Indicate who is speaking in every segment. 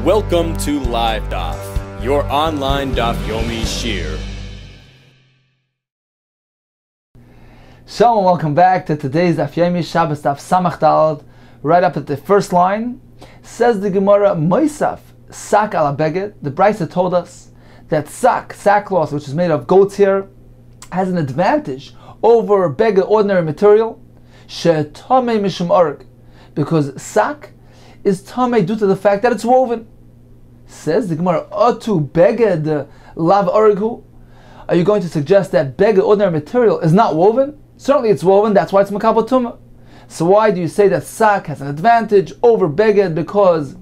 Speaker 1: Welcome to Live Daf, your online Daf Yomi Shiur.
Speaker 2: Shalom, welcome back to today's Daf Yomi Shabbos, Daf Samach Daled. Right up at the first line, says the Gemara, Moisaf, sak ala beged. The Brisa told us that sackcloth, which is made of goat's hair, has an advantage over beged, ordinary material, she'tamei mishum org, because sack is tamei due to the fact that it's woven. Says the Gemara, Otu beged lav orgu. Are you going to suggest that beged, ordinary material, is not woven? Certainly it's woven, that's why it's makabel tumah. So why do you say that sack has an advantage over beged, because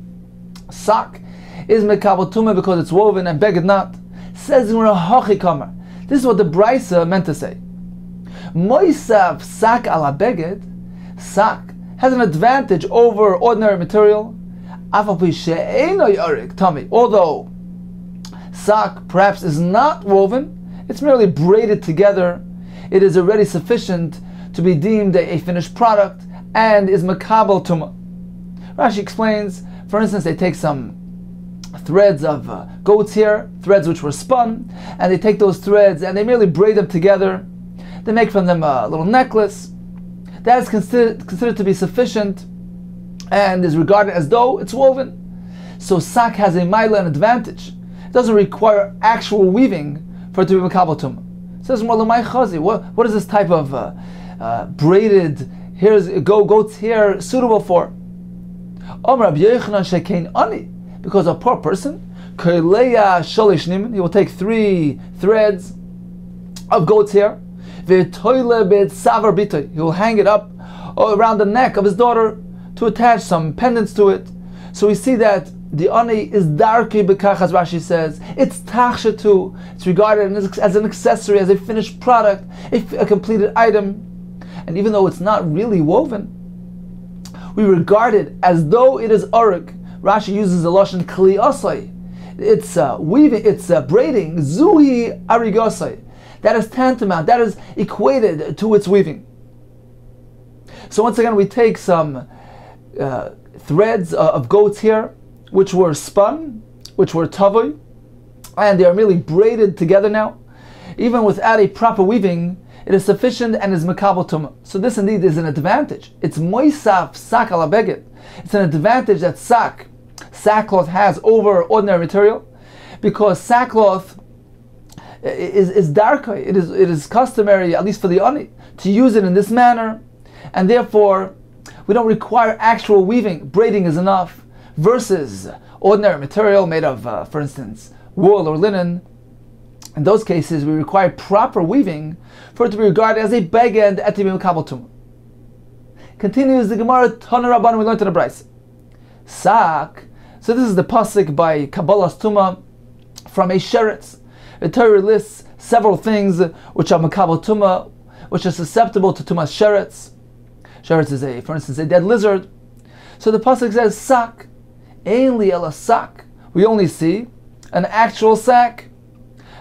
Speaker 2: sack is makabel tumah because it's woven and beged not? Says the Gemara, Hachi kamar. This is what the Brisa meant to say. Moisav sak ala beged, sack has an advantage over ordinary material, although sack perhaps is not woven, it's merely braided together, it is already sufficient to be deemed a finished product and is makabel tumah. Rashi explains, for instance, they take some threads of goat's hair, threads which were spun, and they take those threads and they merely braid them together. They make from them a little necklace. That is considered to be sufficient and is regarded as though it's woven. So sack has a ma'ila, an advantage. It doesn't require actual weaving for it to be makabel tumah. Says what is this type of braided goat's hair suitable for? Because a poor person, he will take 3 threads of goat's hair, he will hang it up around the neck of his daughter to attach some pendants to it. So we see that the ani is darkei bekach, as Rashi says. It's tachshatu. It's regarded as an accessory, as a finished product, a completed item. And even though it's not really woven, we regard it as though it is oreg. Rashi uses the lashon kli asai. It's weaving, it's braiding. Zuhi arigosai. That is tantamount. That is equated to its weaving. So once again, we take some threads of goat's hair, which were spun, which were tavoi, and they are merely braided together now. Even without a proper weaving, it is sufficient and is makabel tumah. So this indeed is an advantage. It's moisaf sak ala beged. It's an advantage that sackcloth has over ordinary material, because sackcloth is darkei. It is customary, at least for the ani, to use it in this manner, and therefore we don't require actual weaving. Braiding is enough, versus ordinary material made of, for instance, wool or linen. In those cases, we require proper weaving for it to be regarded as a beged at the makabel tumah. Continues the Gemara, Tana Rabban, we learned in the Brisa. Sak. So this is the pasuk by Kabbalah's tumah from a sheretz. The Torah lists several things which are makabel tumah, which are susceptible to tumah's sheretz. Sheretz is, for instance, a dead lizard. So the pasuk says, sak. Ein li ela sak. We only see an actual sack.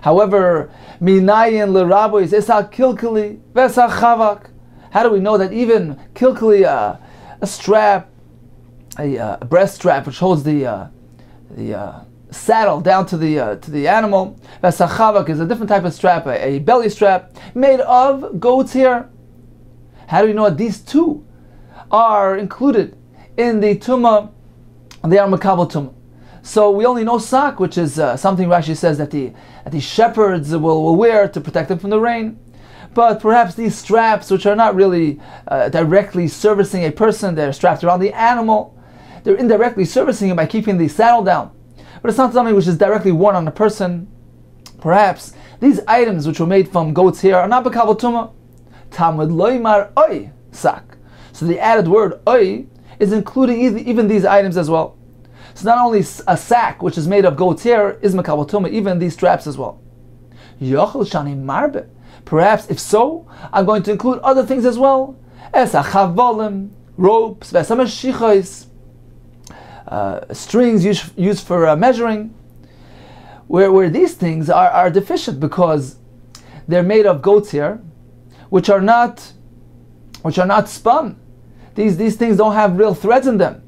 Speaker 2: However, minayin l'rabois esal kilkili vesal chavak. How do we know that even kilkili, a strap, a breast strap which holds the saddle down to the animal, vesal chavak is a different type of strap, a belly strap made of goat's hair. How do we know that these two are included in the tumah? They are makabel tumah. So we only know sak, which is something Rashi says that the shepherds will wear to protect them from the rain. But perhaps these straps, which are not really directly servicing a person, they're strapped around the animal. They're indirectly servicing him by keeping the saddle down. But it's not something which is directly worn on a person. Perhaps these items which were made from goat's hair are not makabel tumah. Talmud loymar oy sak. So the added word oy is including even these items as well. So not only a sack which is made of goat's hair is makabel tumah, even these straps as well. Yochel shani marbe. Perhaps, if so, I'm going to include other things as well. Esa chavolim, ropes, vesamashichos, strings used for measuring. Where these things are deficient because they're made of goat's hair, which are not spun. These things don't have real threads in them.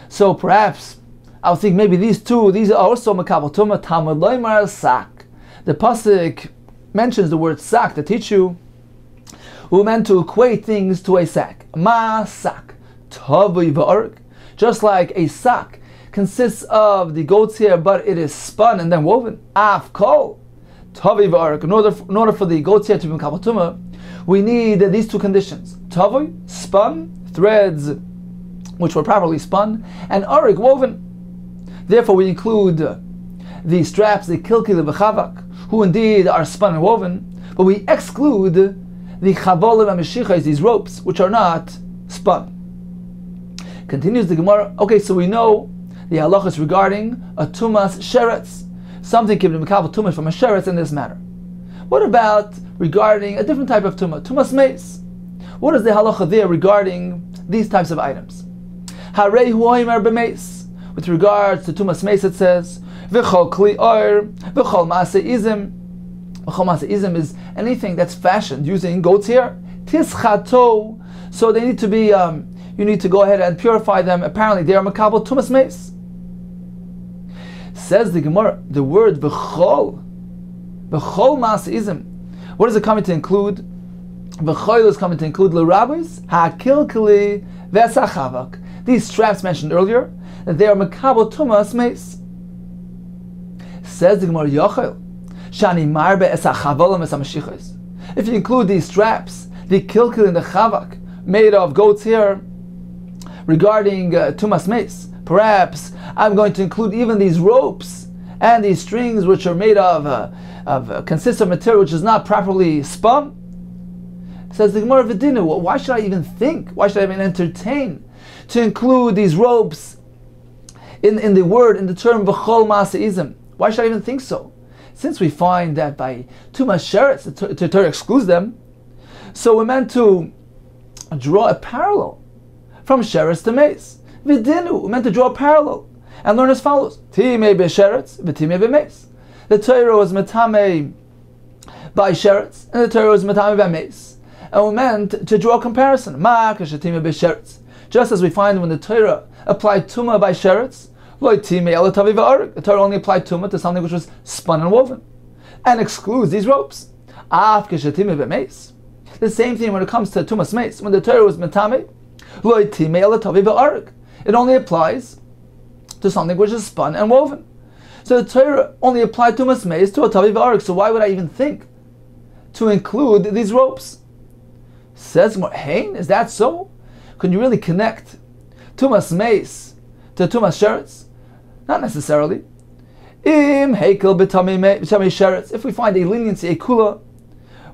Speaker 2: So perhaps I would think maybe these are also makabel tuma. Talmud loymar sak. The pasuk mentions the word sak to teach you who meant to equate things to a sack. Ma sak, tavui v'arg. Just like a sack consists of the goat's hair, but it is spun and then woven. Af kol, tavui v'arg. In order for the goat's hair to be makabel tuma, we need these two conditions: tavui, spun, threads which were properly spun, and arg, woven. Therefore, we include the straps, the kilkil, the chavak, who indeed are spun and woven, but we exclude the chavolim and meshichas, these ropes, which are not spun. Continues the Gemara. Okay, so we know the halachas regarding a tumas sheretz, something can be makabel tumas from a sheretz in this manner. What about regarding a different type of tumah, tumas meis? What is the halacha there regarding these types of items? Harei hu oimer b'meis. With regards to tumas meis, it says v'chol kli or v'chol maseizim. V'chol maseizim is anything that's fashioned using goat's hair. Tischato. So they need to be. You need to go ahead and purify them. Apparently, they are makabel tumas meis. Says the Gemara, the word v'chol maseizim. What is it coming to include? V'chol is coming to include l'rabbis ha'kilkili v'esachavak. These straps mentioned earlier, that they are makabel tumas meis. Says the Gemara, Yochel shani marbe esachavolim esamashichos. If you include these straps, the kilkil and the chavak made of goat's hair, regarding tumas meis, perhaps I'm going to include even these ropes and these strings which are made of consist of material which is not properly spun. Says the Gemara V'dinu, well, why should I even think? Why should I even entertain to include these ropes in the term v'chol maseizim? Why should I even think so? Since we find that by tumas sheretz the Torah excludes them, so we're meant to draw a parallel from sheretz to meis. V'dinu, we're meant to draw a parallel and learn as follows: Timei b'sheretz, v'timei b'meis. The Torah was metame by sheretz, and the Torah was metame by meis. And we're meant to draw a comparison. Ma kashatimei b'sheretz. Just as we find when the Torah applied tumah by sheretz, the Torah only applied tumah to something which was spun and woven, and excludes these ropes. The same thing when it comes to tumas meis. When the Torah was metame, it only applies to something which is spun and woven. So the Torah only applied tumas meis to a tavi v'arik. So why would I even think to include these ropes? Says more, hey, is that so? Can you really connect tumas meis to tumas sheretz? Not necessarily. Im heikel b'tamei sheretz. If we find a leniency, a kula,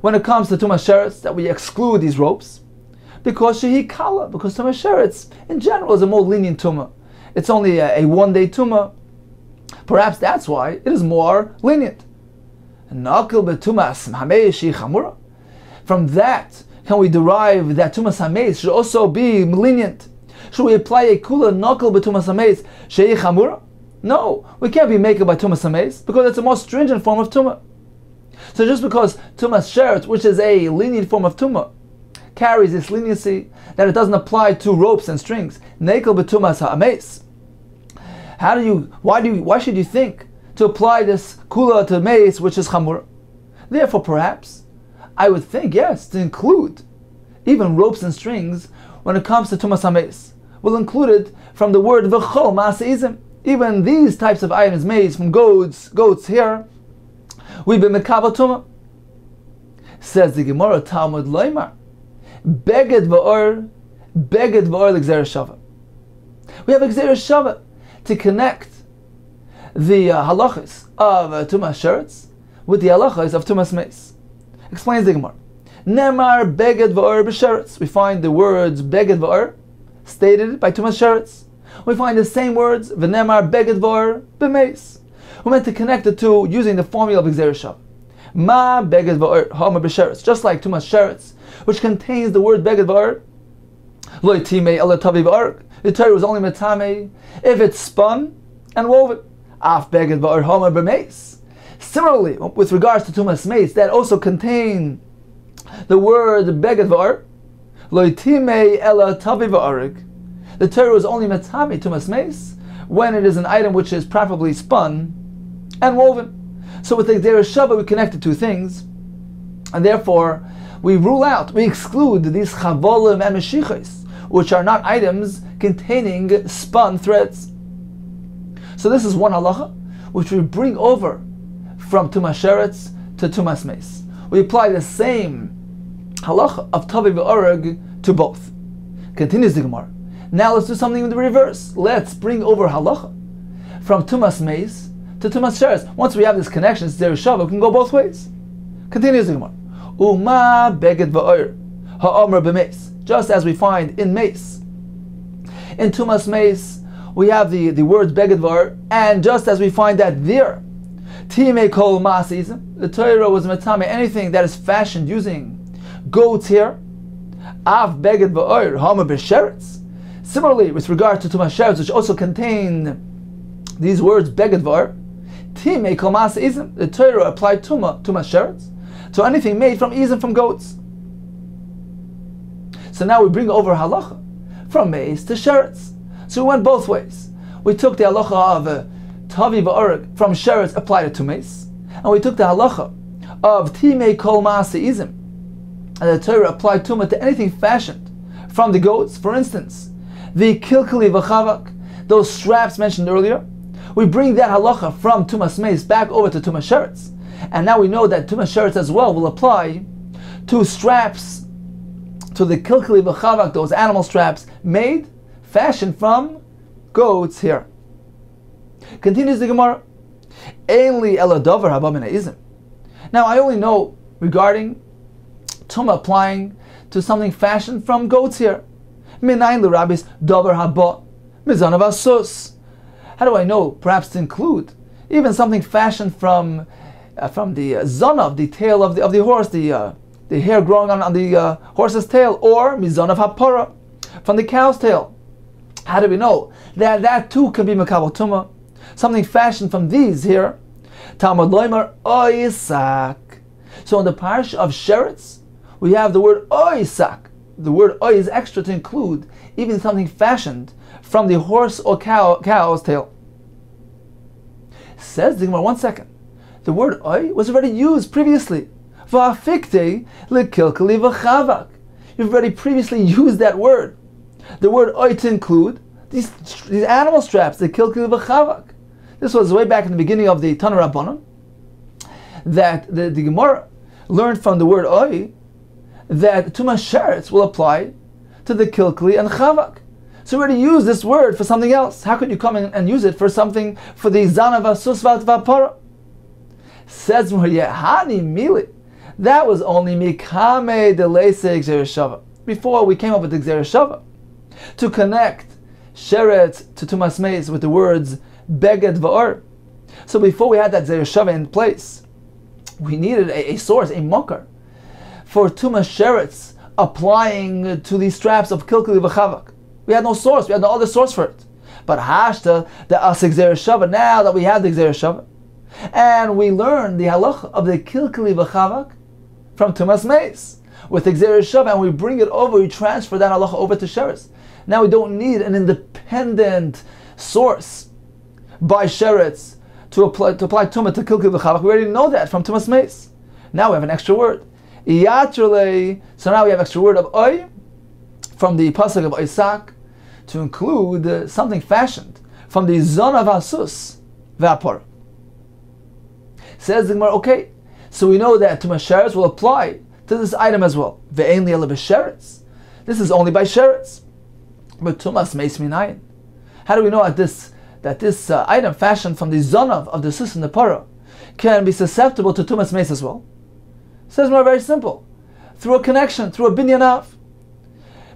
Speaker 2: when it comes to tumas sheretz, that we exclude these ropes, because shehi kala, because tumas sheretz in general is a more lenient tumah. It's only a one-day tumah. Perhaps that's why it is more lenient. Nakil b'tumas hamei shehi chamura. From that, can we derive that tumas hameis should also be lenient? Should we apply a kula nakal b'tumas hameis shehi chamura? No, we can't be maker by tumas hameis because it's a more stringent form of tumah. So just because tumas sheretz, which is a lenient form of tumah, carries this leniency that it doesn't apply to ropes and strings, nakal b'tumas hameis. Why should you think to apply this kula to meis, which is chamura? Therefore, perhaps I would think, yes, to include even ropes and strings when it comes to tumas hameis. We'll include it from the word v'chol maseizim. Even these types of items made from goats hair, we've been makabel tumah. Says the Gemara, Talmud loymar, beged v'or l'gzera shava. We have a gzera shava to connect the halachas of tumas sheretz with the halachas of tumas meis. Explains the Gemara. Nemar beged v'or b'sheretz. We find the words beged v'or stated by tumas sheretz. We find the same words v'nemar beged v'or b'meis. We're meant to connect the two using the formula of gzera shava. Ma beged v'or homer b'sheretz. Just like tumas sheretz, which contains the word beged v'or, lo timei ela tavi v'or. The Torah was only metame if it's spun and woven. Af beged v'or homer b'meis. Similarly, with regards to tumas meis, that also contain the word beged v'or, lo timei ela tavi v'or. The Torah was only metame tumas meis when it is an item which is preferably spun and woven. So with the Gzeira Shava we connect the two things, and therefore we rule out, we exclude these chavolim and meshichos, which are not items containing spun threads. So this is one halacha which we bring over from Tumas Sheretz to Tumas Meis. We apply the same halacha of Tavi v'Oreg to both. Continues the Gemara. Now let's do something in the reverse. Let's bring over halacha from Tumas Meis to Tumas Sheretz. Once we have this connection, it's Gzeira Shava, we can go both ways. Continues the Gemara. Uma beged v'Or ha'omer b'Meis. Just as we find in Meis. In Tumas Meis, we have the words beged v'Or, and just as we find that there, Timei kol ma'asizim, the Torah was metame anything that is fashioned using goat's hair. Av beged v'Or ha'omer b'Sheretz. Similarly, with regard to Tumas Sheretz, which also contain these words beged v'Or, Timei kol ma'asizim, the Torah applied Tumas Sheretz to anything made from izim, from goats. So now we bring over halacha from Meis to Sheretz. So we went both ways. We took the halacha of Tavi v'Oreg from Sheretz, applied it to Meis, and we took the halacha of Timei kol ma'ase izim, and the Torah applied Tumah to anything fashioned from the goats. For instance, the kilkali v'chavak, those straps mentioned earlier. We bring that halacha from Tumas Meis back over to Tumas Sheretz, and now we know that Tumas Sheretz as well will apply to straps, to the kilkali v'chavak, those animal straps made, fashioned from goat's hair. Continues the Gemara. Einli ela davar haba min ha'izim. Now I only know regarding Tumah applying to something fashioned from goat's hair. Minayin l'rabis davar haba mizanav asus. How do I know? Perhaps to include even something fashioned from the zanav, the tail of the horse, the hair growing on the horse's tail, or mizanav hapara, from the cow's tail. How do we know that too can be makabel tumah? Something fashioned from these here. Talmud loimer oisak. So in the parish of Sheretz, we have the word oisak. The word oy is extra to include even something fashioned from the horse or cow's tail. Says the Gemara, 1 second. The word oy was already used previously. Va'afikte lekilkali v'chavak. You've already previously used that word. The word oy to include these animal straps, the kilkil v'chavak. This was way back in the beginning of the Tana Rabbanan, that the Gemara learned from the word oy that Tumas Sheretz will apply to the kilkli and chavak. So we already used this word for something else. How could you come in and use it for something, for the zanav asus v'apara? Says Hani Mili. That was only mikame delese Gzeira Shava. Before we came up with the Gzeira Shava, to connect Sheretz to Tumas Meis with the words beged v'Or. So before we had that Gzeira Shava in place, we needed a source, a mokar, for Tumas Sheretz applying to these straps of kilkuli v'chavak. We had no source, we had no other source for it. But hashta the asik Gzeira Shava, now that we have the Gzeira Shava, and we learned the halach of the kilkuli v'chavak from Tumas Meis with the Gzeira Shava, and we bring it over, we transfer that halacha over to Sheretz. Now we don't need an independent source by Sheretz to apply Tumah to Kilkil V'Chavak. We already know that from Tumas Meis. Now we have an extra word. Iyatrele. So now we have extra word of Oy from the pasuk of Isaac to include something fashioned from the Zon of Asus V'Apor. Says the Gemara, okay, so we know that Tumas Sheretz will apply to this item as well. Ve'ein li'ela b'Sheretz. This is only by Sheretz. But Tumas Meis minayin. How do we know that this item fashioned from the zonav of the sus and the para can be susceptible to Tumas Meis as well? It says more very simple. Through a connection, through a binyan av.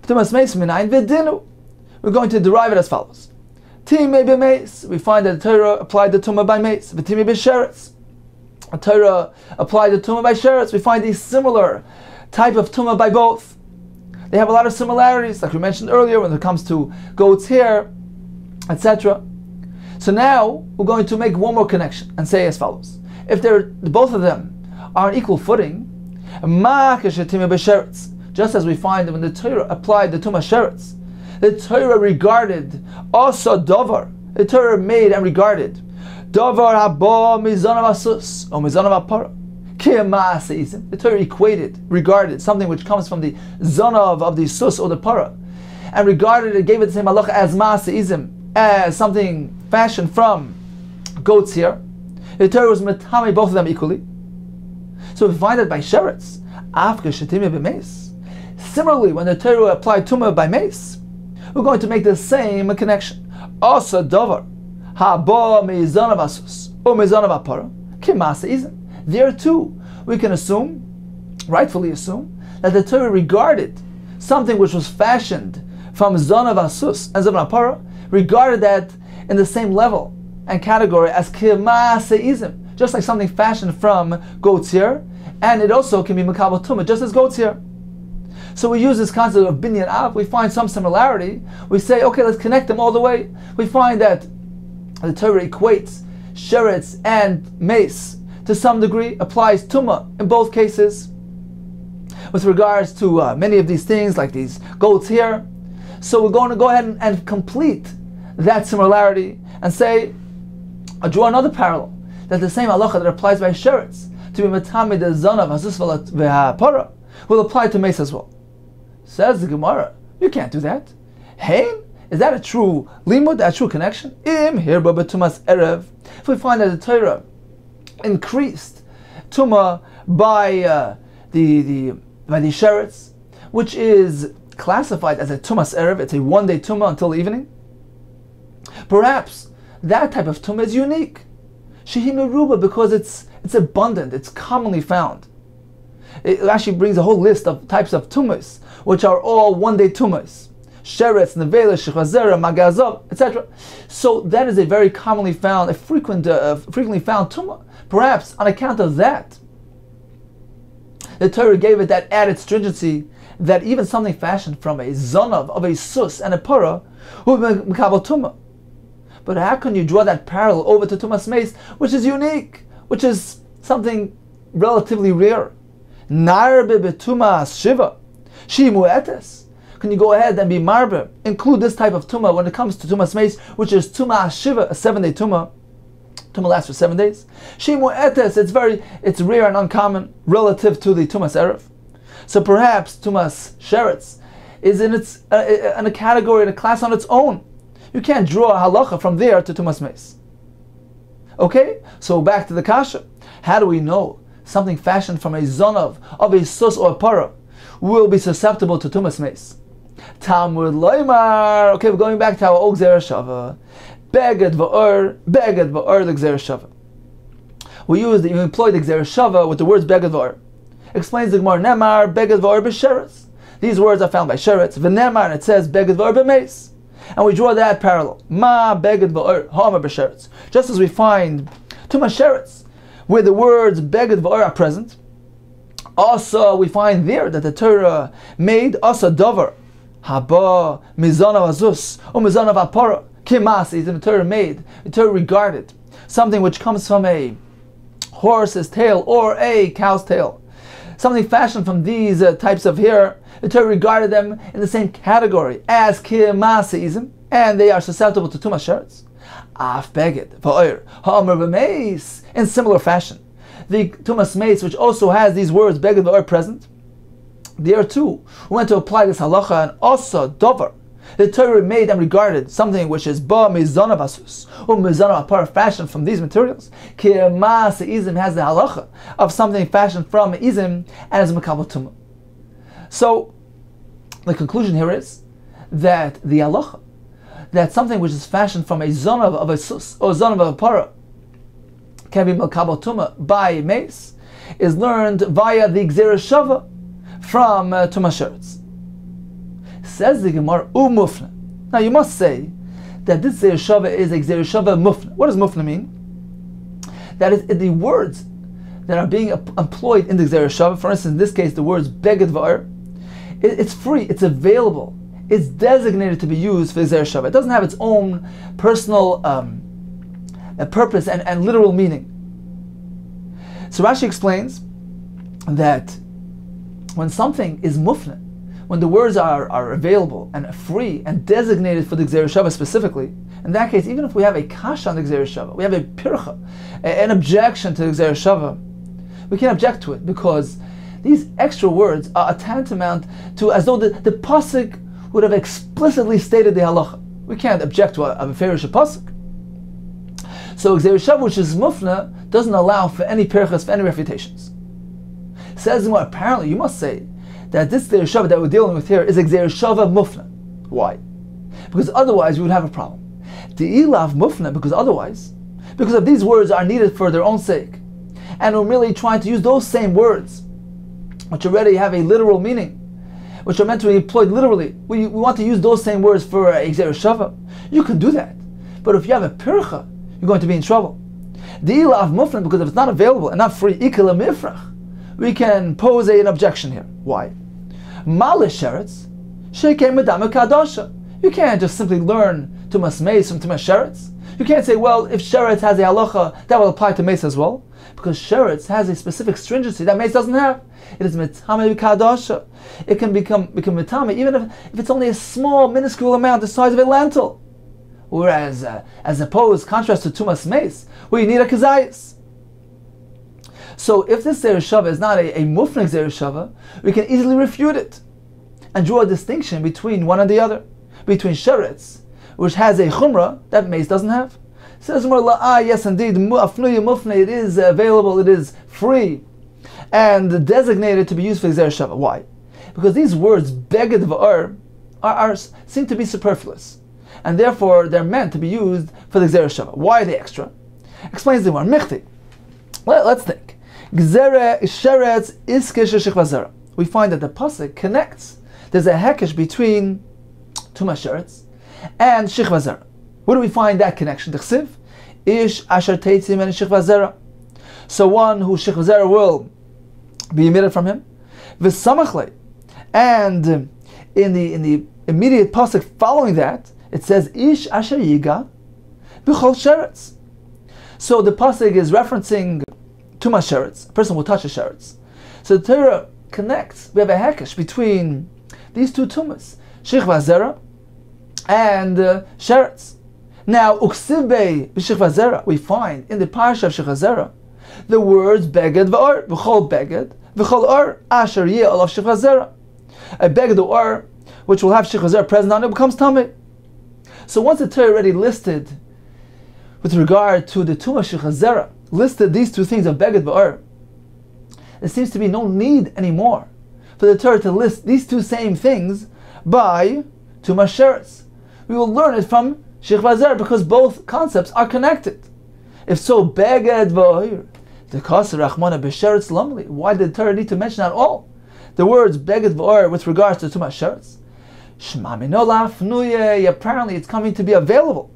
Speaker 2: Tumas Meis minayin v'dinu. We're going to derive it as follows. Timei b'meis. We find that the Torah applied the Tumah by Meis. V'timei b'Sheretz. The Torah applied the Tumah by Sheretz. We find a similar type of Tumah by both. They have a lot of similarities, like we mentioned earlier, when it comes to goat's hair, etc. So now we're going to make one more connection and say as follows: if both of them are on equal footing, just as we find that when the Torah applied the Tumas Sheretz, the Torah regarded also Dovar The Torah made and regarded davar haba mizanav asus or mizanav apara. The Torah equated, regarded something which comes from the zanav of the sus or the para, and regarded it, gave it the same halacha as ma'aseizim, as something fashioned from goats here. The Torah was metame both of them equally. So we find that by sheretz, afka shetimah b'meis. Similarly, when the Torah applied tumah by mace, we're going to make the same connection. Asa davar haba mizanav asus or mizanav apara kima'aseizim. There too, we can assume, rightfully assume, that the Torah regarded something which was fashioned from zanav asus and zanav apara, regarded that in the same level and category as kima'aseizim, just like something fashioned from goat's hair, and it also can be makabel tumah, just as goat's hair. So we use this concept of binyan av. We find some similarity. We say, okay, let's connect them all the way. We find that the Torah equates sheretz and mace to some degree, applies tumah in both cases with regards to many of these things, like these goats here. So we're going to go ahead and complete that similarity and say, draw another parallel, that the same halacha that applies by sheretz to be matami the zanav hasus v'hapara will apply to mace as well. Says the Gemara, you can't do that. Hein? Is that a true limud, a true connection? Im hirba b'tumas erev. If we find that the Torah increased tumah by the sheretz, which is classified as a tumas erev, it's a one-day tumah until evening. Perhaps that type of tumah is unique. Shehi meruba, because it's abundant, it's commonly found. It actually brings a whole list of types of tumas, which are all one-day tumas. Sheretz, nevela, shechazera, magazov, etc. So that is a very commonly found, frequently found tumah. Perhaps on account of that, the Torah gave it that added stringency that even something fashioned from a zanav of a sus and a para would be makabel tumah. But how can you draw that parallel over to tumas mace, which is unique, which is something relatively rare? Narbe betumas shiva, shimu etes. Can you go ahead and be marbe, include this type of tumah when it comes to tumas mace, which is tumas shiva, a 7-day tumah. Tumah lasts for 7 days. Shimu etes, it's rare and uncommon relative to the tumas erev. So perhaps tumas sheretz is in a category, in a class on its own. You can't draw a halacha from there to tumas mace. Okay, so back to the kasha. How do we know something fashioned from a zonav of a sus or a para will be susceptible to tumas mace? Talmud loymar. Okay, we're going back to our old zera shava. Beged v'or the gzera shava. We employ the gzera shava with the words beged v'or. Explains the Gemara, nemar beged v'or b'sheretz. These words are found by sheretz. V'nemar, and it says beged v'or b'meis. And we draw that parallel. Ma beged v'or ha'amar b'sheretz. Just as we find tuma sheretz, where the words beged v'or are present, also we find there that the Torah made asa davar haba mizanav azus or mizanav apara. Kimasi, the Torah made, the Torah regarded something which comes from a horse's tail or a cow's tail. Something fashioned from these types of hair, the Torah regarded them in the same category as kimasiism, and they are susceptible to tumas sheretz. Af beged va'or ha'amar b'meis. In similar fashion, the tumas mace, which also has these words beged va'or present, there too we went to apply this halacha and also dover. The Torah made and regarded something which is ba mizanav asus or mizanav apara, fashioned from these materials. Kirmas izim has the halacha of something fashioned from izim and is makabel tumah. So the conclusion here is that the halacha, that something which is fashioned from a zanav of a sus or zanav of a para can be makabel tumah by mace, is learned via the gzera shava from tumas sheretz. Says the Gemara, mufna. Now you must say that this gzera shava is a gzera shava mufna. What does mufna mean? That is the words that are being employed in the gzera shava. For instance, in this case, the words beged va'or. It's free. It's available. It's designated to be used for gzera shava. It doesn't have its own personal purpose and literal meaning. So Rashi explains that when something is mufna, when the words are available and free and designated for the Gzeir Shava specifically, in that case, even if we have a kasha on the Gzeir Shava, we have a pircha, an objection to the Gzeir Shava, we can object to it because these extra words are tantamount to as though the pasuk would have explicitly stated the halacha. We can't object to a ferish pasuk. So Gzeir Shava, which is mufna, doesn't allow for any pirchas, for any refutations. Says more, apparently you must say that this Gzeir Shava that we're dealing with here is a Gzeir Shava mufna. Why? Because otherwise we would have a problem. The ilav mufna, because of these words are needed for their own sake, and we're merely trying to use those same words, which already have a literal meaning, which are meant to be employed literally. We want to use those same words for a Gzeir Shava. You can do that. But if you have a pircha, you're going to be in trouble. The ilav mufna, because if it's not available and not free, ikala mifrach, we can pose an objection here. Why? Malish sheretz, sheikei medame kadosha. You can't just simply learn tumas meis from tumas sheretz. You can't say, well, if sheretz has a halacha, that will apply to meis as well, because sheretz has a specific stringency that meis doesn't have. It is metame kadosha. It can become metame even if it's only a small, minuscule amount, the size of a lentil. Whereas, as opposed, contrast to tumas meis, where you need a kazayas. So if this Gzeir Shava is not a mufna Gzeir Shava, we can easily refute it and draw a distinction between one and the other, between sheretz, which has a chumrah that meis doesn't have. Says more, yes indeed, afnuya mufna, it is available, it is free, and designated to be used for Gzeir Shava. Why? Because these words beged v'ar seem to be superfluous, and therefore they're meant to be used for the Gzeir Shava. Why are they extra? Explains the one. Michti. Let's think. Gzere sheretz iskish shechvazera. We find that the pasuk connects. There's a hekesh between tumas sheretz and shechvazera. Where do we find that connection? T'chsiv ish asher teitzim and shechvazera. So one who shechvazera will be emitted from him. V'samachle. And in the immediate pasuk following that, it says ish asher yiga b'chol sheretz. So the pasuk is referencing tumas sheretz. A person will touch a sheretz. So the Torah connects. We have a hekesh between these two tumas, shechva zera and sheretz. Now, uksiv b'shechva zera, we find in the parsha of shechva zera the words beged v'or, v'chol beged, v'chol or, asher yeh olav shechva zera. A beged or, which will have shechva zera present on it, becomes tameh. So once the Torah already listed, with regard to the tumas shechva zera, listed these two things of beged v'or, there seems to be no need anymore for the Torah to list these two same things by tumas sheretz. We will learn it from shechva zera because both concepts are connected. If so, beged v'or, the kasser rachmana b'sheretz lamli. Why did the Torah need to mention at all the words beged v'or with regards to tumas sheretz? Shema minola fnuye. Apparently, it's coming to be available,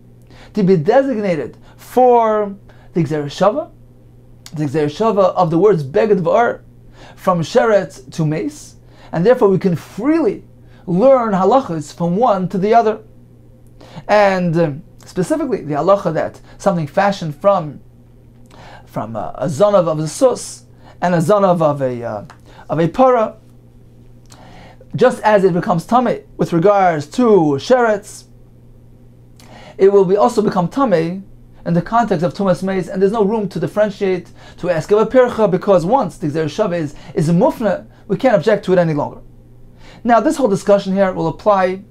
Speaker 2: to be designated for the Gzeir Shava of the words beged v'or from sheretz to meis, and therefore we can freely learn halachas from one to the other. And specifically, the halacha that something fashioned from a zonav of a sus and a zonav of a para, just as it becomes tameh with regards to sheretz, it will also become tameh in the context of tumas meis, and there's no room to differentiate, to ask of a pircha, because once the Gzeir Shava is a mufna, we can't object to it any longer. Now, this whole discussion here will apply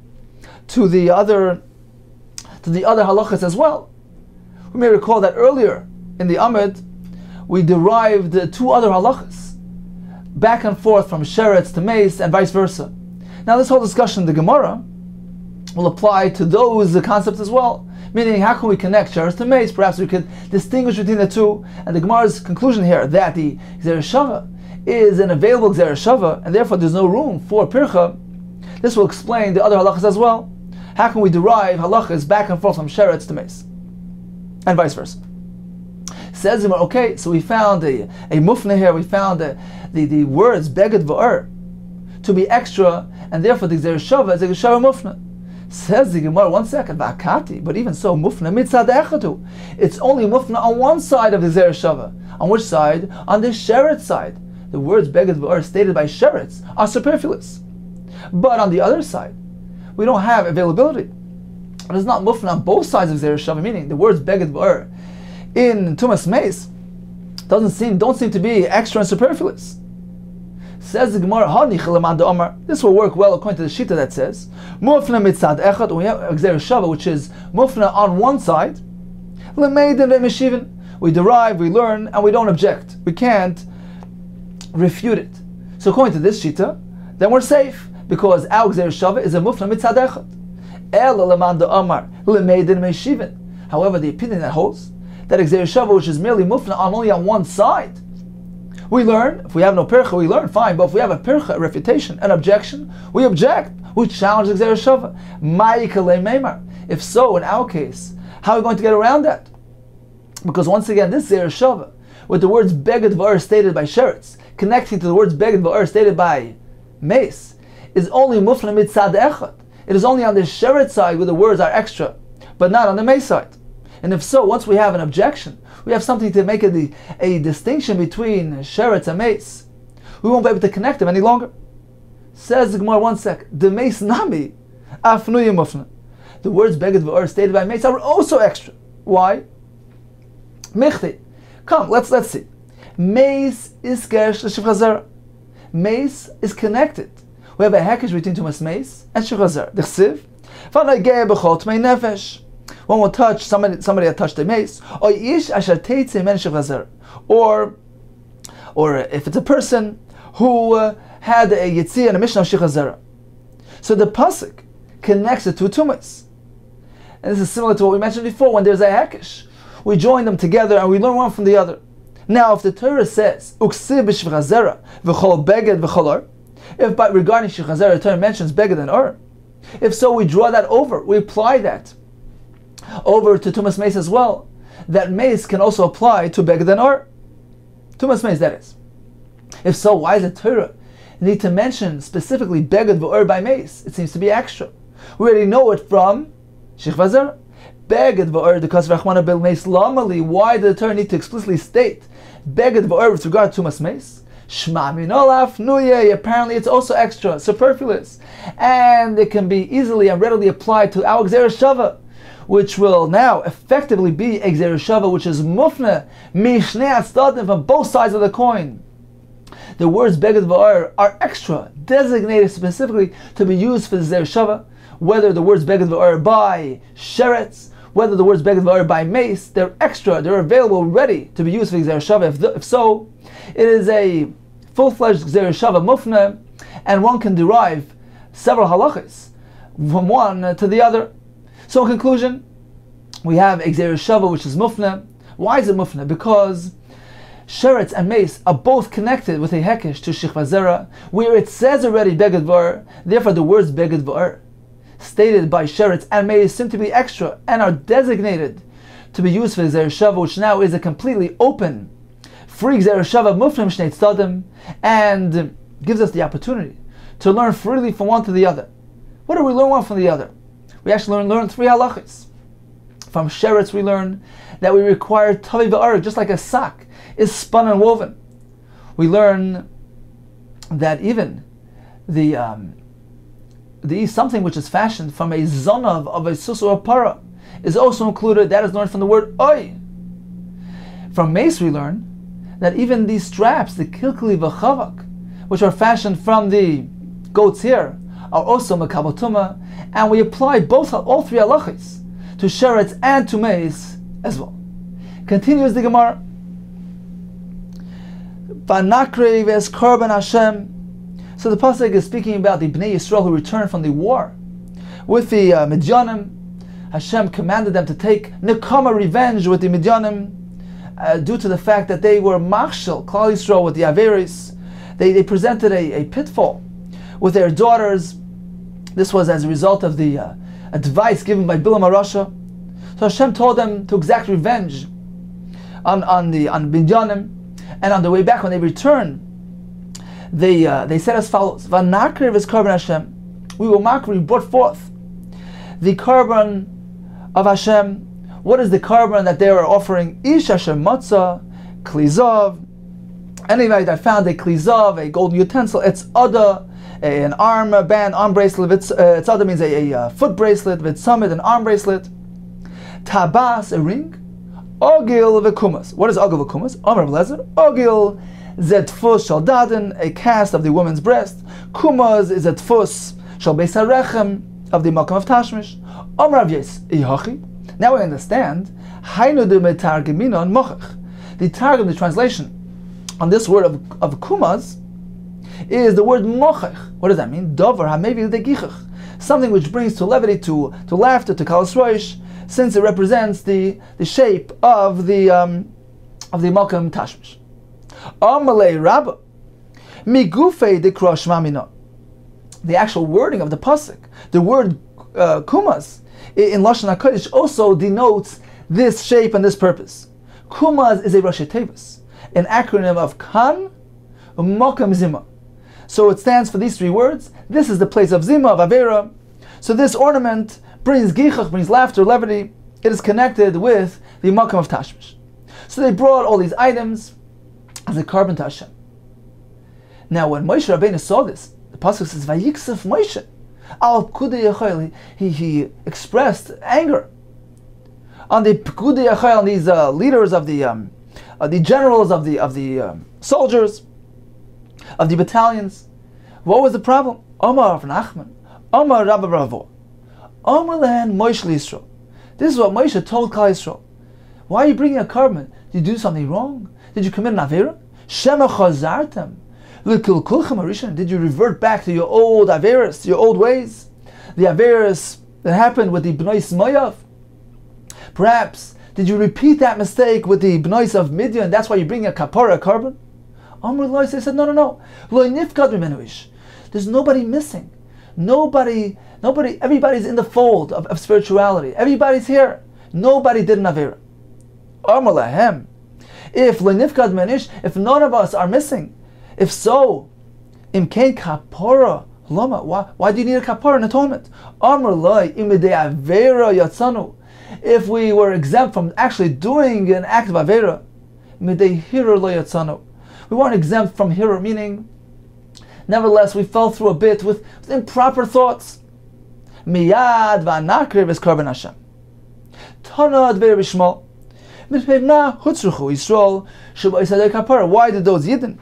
Speaker 2: to the other halachas as well. We may recall that earlier in the Amud, we derived two other halachas, back and forth from sheretz to meis and vice versa. Now, this whole discussion in the Gemara will apply to those concepts as well. Meaning, how can we connect sheretz to meis? Perhaps we could distinguish between the two. And the Gemara's conclusion here that the Gzeir Shava is an available Gzeir Shava, and therefore there's no room for pircha. This will explain the other halachas as well. How can we derive halachas back and forth from sheretz to meis, and vice versa? Says Gemara, okay, so we found a mufna here. We found the words beged v'or to be extra, and therefore the Gzeir Shava is a Gzeir mufna. Says the Gemara, one second, v'akati, but even so, mufna mitzad echadu. It's only mufna on one side of the Gzeir Shava. On which side? On the sheretz side. The words beged v'or stated by sheretz are superfluous. But on the other side, we don't have availability. It is not mufna on both sides of Gzeir Shava, meaning the words beged v'or in Tumas Meis don't seem to be extra and superfluous. Says the Gemara, this will work well according to the Shita that says, mufna mitzad echad, we have Gzeir Shava, which is mufna on one side, lemeiden ve'meshivin, we derive, we learn, and we don't object. We can't refute it. So according to this Shita, then we're safe, because our Gzeir Shava is a mufna mitzad echad. However, the opinion that holds that Gzeir Shava, which is merely mufna only on one side, we learn. If we have no pircha, we learn, fine. But if we have a pircha, a refutation, an objection, we object. We challenge the Gzeir Shava. If so, in our case, how are we going to get around that? Because once again, this Gzeir Shava, with the words beged v'or stated by Sheretz, connecting to the words beged v'or stated by Meis, is only mufna mitzad echad. It is only on the Sheretz side where the words are extra, but not on the Meis side. And if so, once we have an objection, we have something to make a distinction between Sheretz and Meis, we won't be able to connect them any longer. Says the Gemara, one sec, the Meis nami, afnuya mufna. The words beged v'or stated by Meis are also extra. Why? Michti. Come, let's see. Meis is gersh l'shivcha zera. Meis is connected. We have a hekesh between Tumas Meis and Shivcha Zera. D'chsiv, v'nageh b'chol tmei nefesh. One will touch somebody that touched the Meis, or ish asher teitzei men Shivcha Zera. Or if it's a person who had a yitzia and a mission of Shivcha Zera. So the pasuk connects it to Tumas. And this is similar to what we mentioned before. When there's a hekesh, we join them together and we learn one from the other. Now, if the Torah says uksiv b'Shivcha Zera v'chol beged v'chol or, if by regarding Shivcha Zera, the Torah mentions beged and or, if so, we draw that over, we apply that over to Tumas Meis as well. That Meis can also apply to beged and or. Tumas Meis, that is. If so, why does the Torah need to mention specifically beged v'or by Meis? It seems to be extra. We already know it from Shivcha Zera. Beged v'or, because Rachmana bil Meis lamali. Why did the Torah need to explicitly state beged v'or with regard to Tumas Meis? Shma min olaf nuye. Apparently, it's also extra, superfluous, and it can be easily and readily applied to our Gzeir Shava, which will now effectively be a Gzeir Shava, which is mufna mishnei atzadim, from both sides of the coin. The words beged v'or are extra, designated specifically to be used for the Gzeir Shava. Whether the words beged v'or by Sheretz, whether the words beged v'or by Meis, they're extra, they're available, ready to be used for Gzeir Shava. If so, it is a full-fledged Gzeir Shava mufna, and one can derive several halachas from one to the other. So in conclusion, we have a Gzeir Shava which is mufna. Why is it mufna? Because Sheretz and Meis are both connected with a hekesh to Shivcha Zera, where it says already beged v'or. Therefore, the words beged v'or stated by Sheretz and Meis seem to be extra and are designated to be used for Gzeir Shava, which now is a completely open, free Gzeir Shava mufna mishnei tzadim, and gives us the opportunity to learn freely from one to the other. What do we learn one from the other? We actually learn three halachas. From Sheretz we learn that we require tavi v'arik, just like a sock is spun and woven. We learn that even something which is fashioned from a zonav of a sus or a para is also included. That is learned from the word oy. From Meis we learn that even these straps, the kilkli v'chavak, which are fashioned from the goat's hair, are also makabel tumah, and we apply all three halachas to Sheretz and to Meis as well. Continues the Gemara. Vanakre ves korban Hashem. So the pasuk is speaking about the Bnei Yisrael who returned from the war with the Midyanim. Hashem commanded them to take nekama, revenge, with the Midyanim, due to the fact that they were machshel Klal Yisrael with the Averis. They presented a pitfall with their daughters. This was as a result of the advice given by Bilam HaRasha. So Hashem told them to exact revenge on Midyanim, and on the way back when they returned, they said as follows: "Vanakriv is korban Hashem. We will makri, brought forth the korban of Hashem." What is the korban that they were offering? Ish Hashem matzah klizav. Anybody that found a klizav, a golden utensil, it's ada, an arm band, arm bracelet. Tzada means a foot bracelet. V'tzamid, an arm bracelet. Tabas, a ring. Ogil v'kumas. What is ogil v'kumas? Amar Lezer. Ogil zetfus shal daden, a cast of the woman's breast. Kumas is a tfus shal beis harechem, of the makam of tashmish. Amar Yes ihachi. Now we understand. Hainu de metargeminon mochach. The targum, the translation on this word of kumas, is the word mochach. What does that mean? Dover hamevi legichach. Something which brings to levity, to laughter, to kalas roish, since it represents the shape of the makam tashmish. Amalei rabba migufei dekra shmamina. The actual wording of the pasuk, the word kumas in Lashon HaKodesh also denotes this shape and this purpose. Kumas is a Rashi Tevis, an acronym of Kan, Makam, Zima. So it stands for these three words. This is the place of Zima, of Avera. So this ornament brings gichach, brings laughter, levity. It is connected with the Makam of Tashmish. So they brought all these items as a carbon to Hashem. Now when Moshe Rabbeinu saw this, the pasuk says, Vayiksef Moshe al Pekudei Yachayil. He expressed anger on the Pekudei Yachayil, on these leaders of the generals of the soldiers, of the battalions. What was the problem? Omar Rav Nachman, Omar Rabba Bravo, Omar Lehen Moshe Yisrael. This is what Moshe told Klal Yisrael. Why are you bringing a carbon? Did you do something wrong? Did you commit an avera? Shema chazartem. Did you revert back to your old averas, your old ways? The averas that happened with the Bnois Moav? Perhaps, did you repeat that mistake with the Bnois of Midian? That's why you're bringing a kapara, a carbon? Amr Loi said, no. There's nobody missing. Nobody, everybody's in the fold of spirituality. Everybody's here. Nobody did an avera. Amr Lahem. If none of us are missing, if so, imkein kapara lama. Why do you need a kapara, an atonement? Amr Loi imidei avera yatzanu. If we were exempt from actually doing an act of avera, midei hirur lo yatzanu. We weren't exempt from hirur, meaning, nevertheless, we fell through a bit with improper thoughts. Miyad v'anakir v'eskarben Hashem. Tanad v'erishmal. Mitpevna hutzruchu Yisrael shebaisadei kapara. Why did those Yidden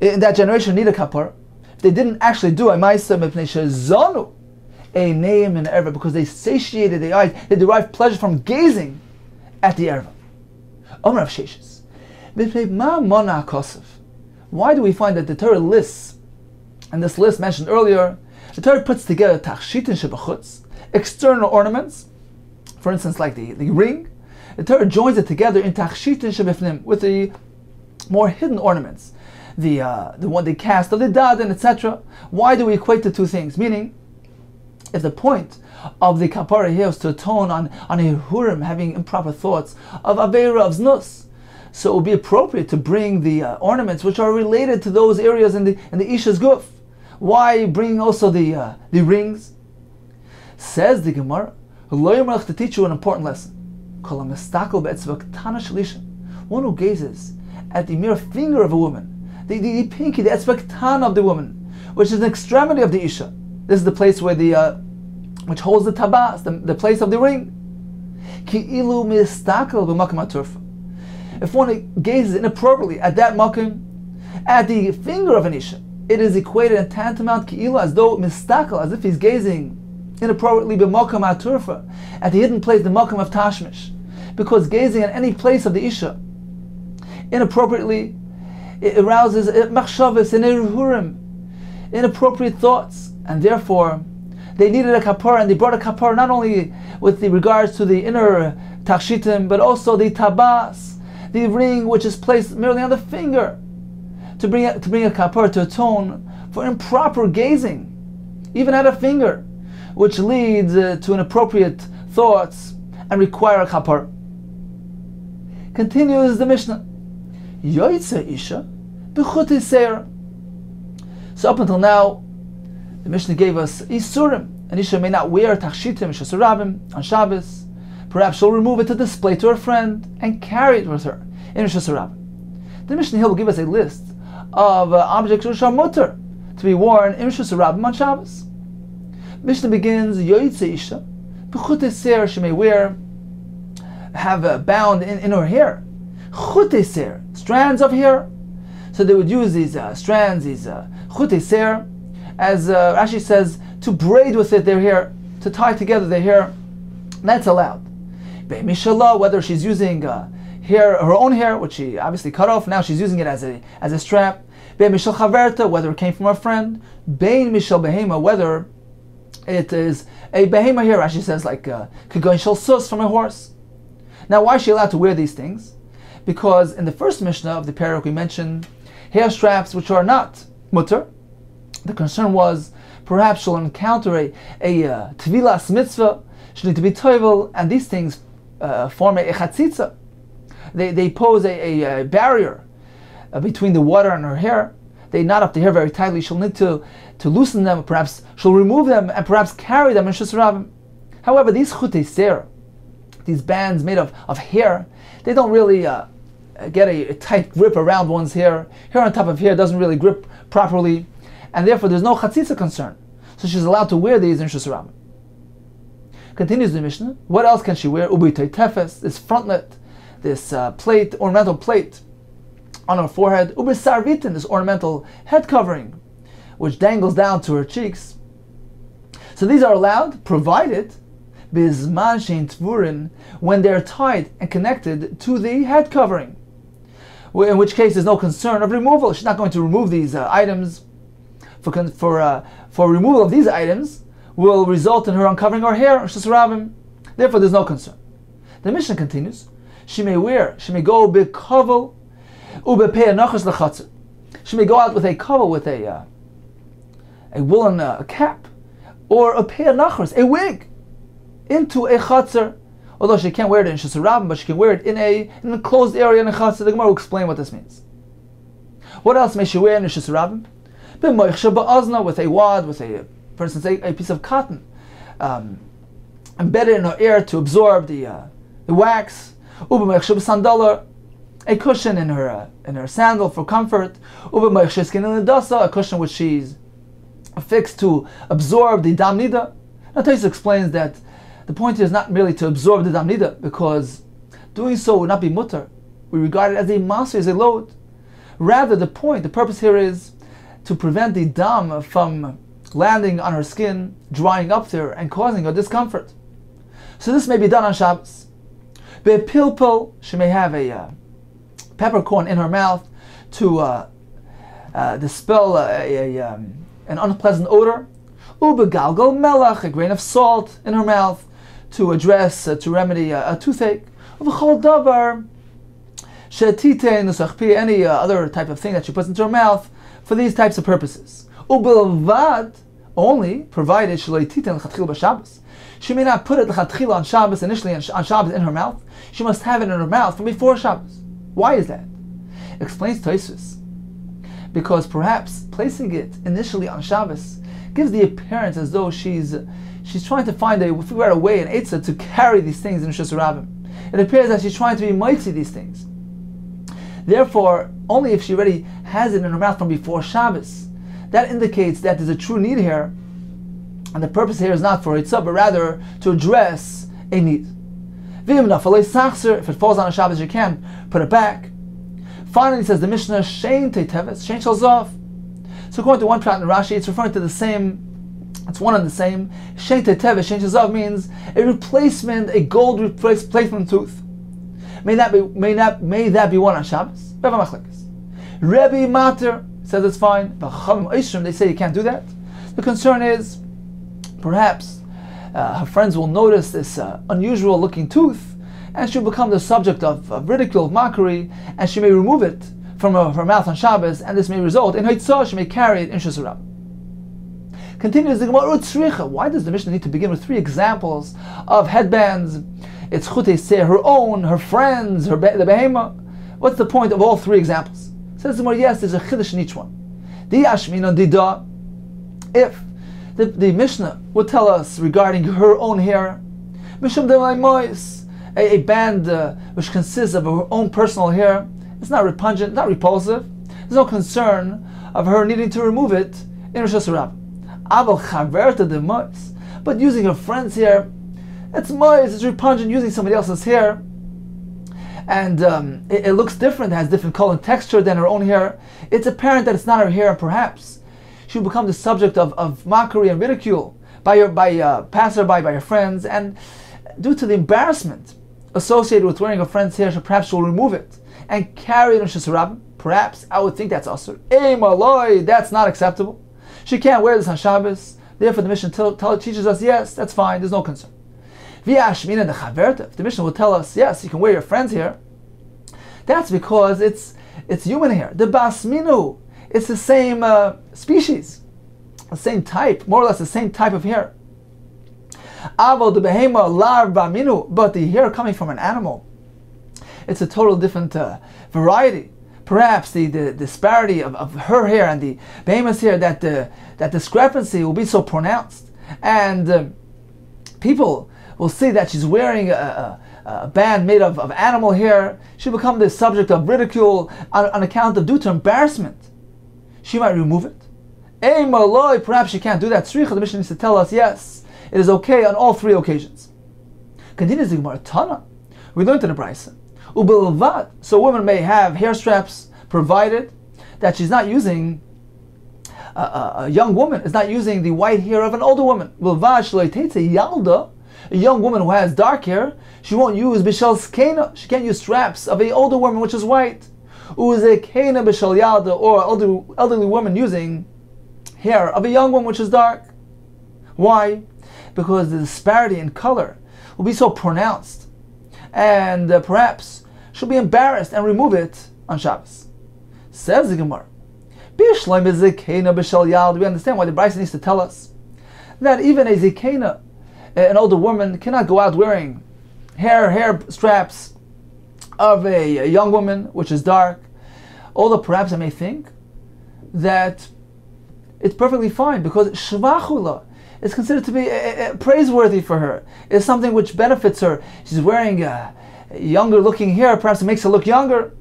Speaker 2: in that generation need a kapara? They didn't actually do a ma'aseh mipnei shezanu a name and erva, because they satiated the eyes. They derived pleasure from gazing at the erva. Omer of Sheshes. Why do we find that the Torah lists, and this list mentioned earlier, the Torah puts together tachshitin shebachutz, external ornaments, for instance, like the ring. The Torah joins it together in tachshitin shebifnim, with the more hidden ornaments, the cast of the daden, etc. Why do we equate the two things? Meaning, if the point of the kapara here is to atone on Yehurim having improper thoughts of Aveira, of Znus, so it would be appropriate to bring the ornaments which are related to those areas in the Isha's guf. Why bring also the rings? Says the Gemara, to teach you an important lesson. One who gazes at the mere finger of a woman, the pinky, the etzvektan of the woman, which is an extremity of the Isha. This is the place where which holds the tabas, the place of the ring. If one gazes inappropriately at that makim, at the finger of an Isha, it is equated and tantamount ki'ilu, as though mistakel, as if he's gazing inappropriately b'makam aturfa, at the hidden place, the makam of tashmish. Because gazing at any place of the Isha inappropriately, it arouses machshavas and irhurim, inappropriate thoughts, and therefore they needed a kapara, and they brought a kapara not only with regards to the inner tachshitim, but also the tabas, the ring which is placed merely on the finger, to bring a kapara, to atone for improper gazing, even at a finger, which leads to inappropriate thoughts and require a kapara. Continues the Mishnah. Yoitze Isha b'chuti seir. So up until now, the Mishnah gave us Isurim. An Isha may not wear tachshitim shasarabim on Shabbos. Perhaps she'll remove it to display to her friend and carry it with her in shasarabim. The Mishnah here will give us a list of objects which are mutter, to be worn in Rishus Rabbim on Shabbos. Mishnah begins, Yoyitze Isha, B'chutei Seir she may wear, have bound in her hair, Chutei Seir, strands of hair. So they would use these strands, these Chutei Seir, as Rashi says, to braid with it their hair, to tie together their hair. That's allowed. Be'mishalah, whether she's using hair, her own hair, which she obviously cut off, now she's using it as a strap. Be'mishal chaverta, whether it came from a friend. Bein mishal behema, whether it is a behema here, Rashi says, like kagoin shel sus, from a horse. Now, why is she allowed to wear these things? Because in the first Mishnah of the parak we mentioned hair straps which are not mutter. The concern was perhaps she'll encounter a tevilas mitzvah, she'll need to be toivel, and these things form a chatzitza. They pose a barrier between the water and her hair. They knot up the hair very tightly. She'll need to loosen them, perhaps she'll remove them and perhaps carry them in Shus Rabbim. However, these chutei seir, these bands made of hair, they don't really get a tight grip around one's hair. Hair on top of hair doesn't really grip properly, and therefore there's no chatzitza concern. So she's allowed to wear these in Shus Rabbim. Continues the Mishnah. What else can she wear? Ubitay tefes, this frontlet, this plate, ornamental plate on her forehead. Ubisarvitin, this ornamental head covering, which dangles down to her cheeks. So these are allowed, provided bizman shein tvurin, when they're tied and connected to the head covering. In which case, there's no concern of removal. She's not going to remove these items. For removal of these items will result in her uncovering her hair, Shus Rabbim. Therefore, there's no concern. The Mishnah continues. She may go b'kavel u'b'pei nachas l'chatzir. She may go out with a kavel, with a woolen cap, or a pei nachas, a wig, into a chatzir. Although she can't wear it in Shus Rabbim, but she can wear it in an enclosed area in a chatzir. The Gemara will explain what this means. What else may she wear in Shus Rabbim? B'moichsha ba'azna, with a wad, with for instance, a piece of cotton embedded in her ear to absorb the wax. Ub'moichsha b'sandalar, a cushion in her sandal for comfort. Ub'moichsha skin in the dasa, a cushion which she's affixed to absorb the dam nida. Now Tosfos explains that the point is not merely to absorb the dam nida, because doing so would not be mutter. We regard it as a maser, as a load. Rather, the purpose here is to prevent the dam from landing on her skin, drying up there, and causing her discomfort. So this may be done on Shabbos. Be'pilpil, she may have a peppercorn in her mouth to dispel an unpleasant odor. Ubegalgal melach, a grain of salt in her mouth to remedy a toothache. Uvechol davar shetite nusachpi, any other type of thing that she puts into her mouth for these types of purposes. Ubelvad, only provided shleititen l'chatchil b'Shabbos. She may not put it l'chatchil on Shabbos, initially on Shabbos in her mouth. She must have it in her mouth from before Shabbos. Why is that? Explains Tosfos. Because perhaps placing it initially on Shabbos gives the appearance as though she's trying to find a way, an eitzah, to carry these things in Shus Rabbim. It appears that she's trying to be mighty these things. Therefore, only if she already has it in her mouth from before Shabbos, that indicates that there's a true need here, and the purpose here is not for eitzah, but rather to address a need. If it falls on a Shabbos, you can put it back. Finally, says the Mishnah, shein teiteves, shein shel zav. So according to one prat in Rashi, it's referring to the same, it's one and the same. Shein teiteves, shein shel zav means a replacement, a gold replacement tooth. May that be one on Shabbos? Rebbe Mater says it's fine. They say you can't do that. The concern is, perhaps her friends will notice this unusual looking tooth, and she'll become the subject of ridicule, of mockery, and she may remove it from her mouth on Shabbos, and this may result in Haitzah, she may carry it in Shus Rabbim. Continues the Gemara, why does the Mishnah need to begin with 3 examples of headbands? It's chutei seir, her own, her friends, the behema. What's the point of all 3 examples? Says the Gemara, yes, there's a chiddush in each one. Di ashmina dida, if the Mishnah would tell us regarding her own hair, mishum de'laimois, a band which consists of her own personal hair, it's not repugnant, not repulsive. There's no concern of her needing to remove it in Rosh Hashanah. Aval chaverta de mois. But using her friend's hair, it's mois, it's repugnant using somebody else's hair. And it looks different, it has different color and texture than her own hair. It's apparent that it's not her hair, and perhaps she will become the subject of mockery and ridicule by passerby, by her friends, and due to the embarrassment associated with wearing a friend's hair, perhaps she'll remove it and carry it in Rosh Hashanah. Perhaps I would think that's asur. Maloi, that's not acceptable. She can't wear this on Shabbos. Therefore, the Mishnah teaches us, yes, that's fine, there's no concern. If the Mishnah will tell us, yes, you can wear your friend's hair, that's because it's human hair. The basminu, it's the same species, the same type, more or less the same type of hair. Avo the behema lar baminu, but the hair coming from an animal, it's a total different variety. Perhaps the disparity of her hair and the behemoth's hair, that discrepancy will be so pronounced, and people will see that she's wearing a band made of animal hair. She'll become the subject of ridicule on account of, due to embarrassment. She might remove it. Maloi, perhaps she can't do that. Tzricha, the Mishnah needs to tell us, yes, it is okay on all three occasions. Continues the Gemara, Tana. We learned in the Brisa. Ubelvad, so a woman may have hair straps, provided that she's not using, a young woman is not using the white hair of an older woman. Ubelvad shlo yiteitze yalda, a young woman who has dark hair, she won't use bishal skena. She can't use straps of an older woman which is white. Uzekena bishal yalda, or elderly woman using hair of a young woman which is dark. Why? Because the disparity in color will be so pronounced, and perhaps she'll be embarrassed and remove it on Shabbos. Says the Gemara, we understand why the Brisa needs to tell us that even a zikena, an older woman, cannot go out wearing hair straps of a young woman which is dark. Although perhaps I may think that it's perfectly fine, because shvachula is considered to be praiseworthy for her. It's something which benefits her. She's wearing younger looking hair, perhaps it makes her look younger.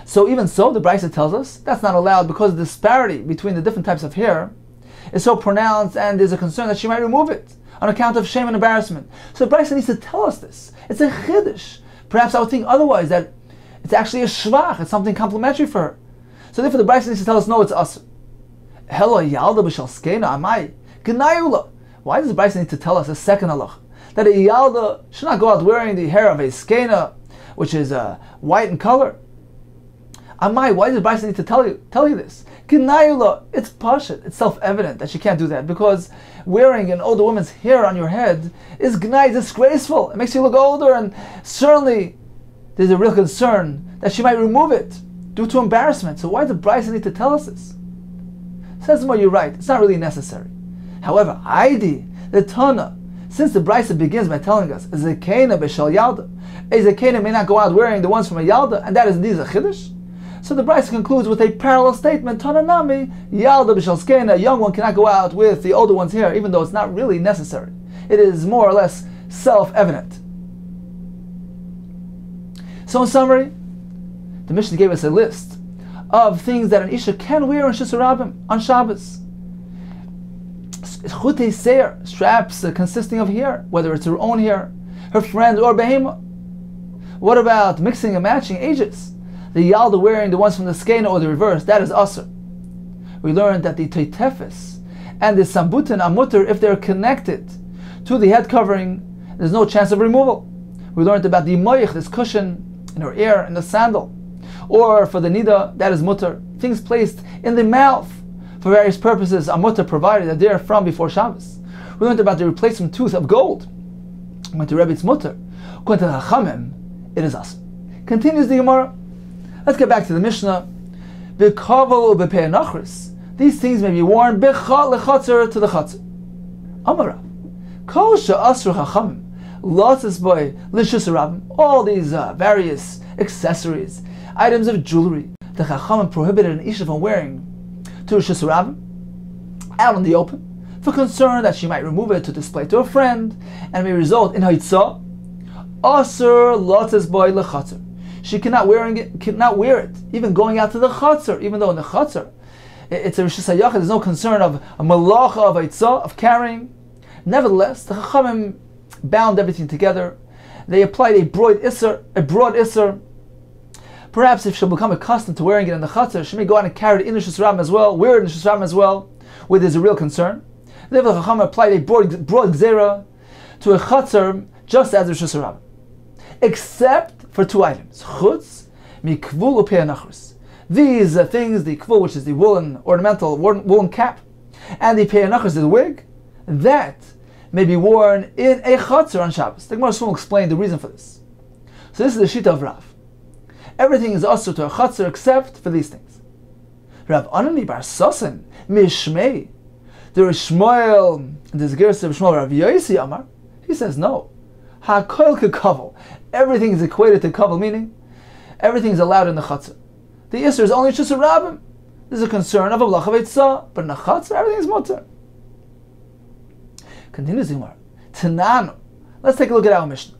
Speaker 2: So even so, the Brisa tells us that's not allowed, because the disparity between the different types of hair is so pronounced, and there's a concern that she might remove it on account of shame and embarrassment. So the Brisa needs to tell us this. It's a chiddush. Perhaps I would think otherwise, that it's actually a shvach, it's something complimentary for her. So therefore the Brisa needs to tell us, no, it's asur. Hello, yalda b'shal skena amai gnayula. Why does the Brisa need to tell us a second halach, that a yalda should not go out wearing the hair of a skena, which is white in color? Amai, why does the Brisa need to tell you this? Gnayula, it's pashut, it's self-evident that she can't do that, because wearing an older woman's hair on your head is gnai, disgraceful. It makes you look older, and certainly there's a real concern that she might remove it due to embarrassment. So why does the Brisa need to tell us this? Says more, you're right, it's not really necessary. However, the Tana, since the Brisa begins by telling us Zekena b'shal yalda, a Zekena may not go out wearing the ones from a yalda, and that is indeed a chiddush. So the Brisa concludes with a parallel statement, Tana nami yalda b'shal skena, a young one cannot go out with the older one's hair, even though it's not really necessary. It is more or less self-evident. So in summary, the Mishnah gave us a list of things that an Isha can wear on Shisarabim, on Shabbos. Chutei seir, straps consisting of hair, whether it's her own hair, her friend, or behema. What about mixing and matching ages? The yalda wearing the ones from the skena or the reverse, that is asur. We learned that the teitefes and the sambutin are mutter if they're connected to the head covering. There's no chance of removal. We learned about the moich, this cushion in her ear, in the sandal, or for the nida, that is mutter. Things placed in the mouth for various purposes are mutter, provided that they're from before Shabbos. We learned about the replacement tooth of gold. Went to Rebbe, it's mutter. Went to Chachamim, it is asur. Continues the Gemara. Let's get back to the Mishnah. B'kaval u'b'pei nachris. These things may be worn b'chat lechatzer, to the chatzer. Amara. Kol she'asur Chachamim lotzes boy lishus rabim. All these various accessories, items of jewelry, the Chachamim prohibited an Isha from wearing to Rishus Rabim out in the open, for concern that she might remove it to display to a friend, and may result in Haitzah. Asur lotzes boy lechatzer. She cannot wear it, even going out to the Chatzar, even though in the Chatzar It's a Rishus HaYachid, there's no concern of a malacha, of Eitzah, of carrying. Nevertheless, the Chachamim bound everything together. They applied a broad Isser. Perhaps if she'll become accustomed to wearing it in the Chatzar, she may go out and carry it in the Rishus Rabim as well, wear it in the Rishus Rabim as well, where there's a real concern. Therefore, the Chachamim applied a broad Gzera to a Chatzar just as the Rishus Rabim. Except for two items. Chutz, mikvul u'pei nachris. These things, the kvul, which is the woolen, ornamental woolen cap, and the pei nachris, the wig, that may be worn in a chatzar on Shabbos. The Gemara soon will explain the reason for this. So this is the Shita of Rav. Everything is also to a chatzar except for these things. Rav Anani bar Sosen, mishmei. There is Shmuel, there's a Gersa of Shmuel, Rav Yosi Amar. He says no. HaKol kekavel. Everything is equated to kavel, meaning everything is allowed in the chatzar. The Isser is only Rishus Rabim. There's a concern of a Malacha Veitzah, but in the chatzar everything is mutter. Continues the Gemara. Tananu. Let's take a look at our Mishnah.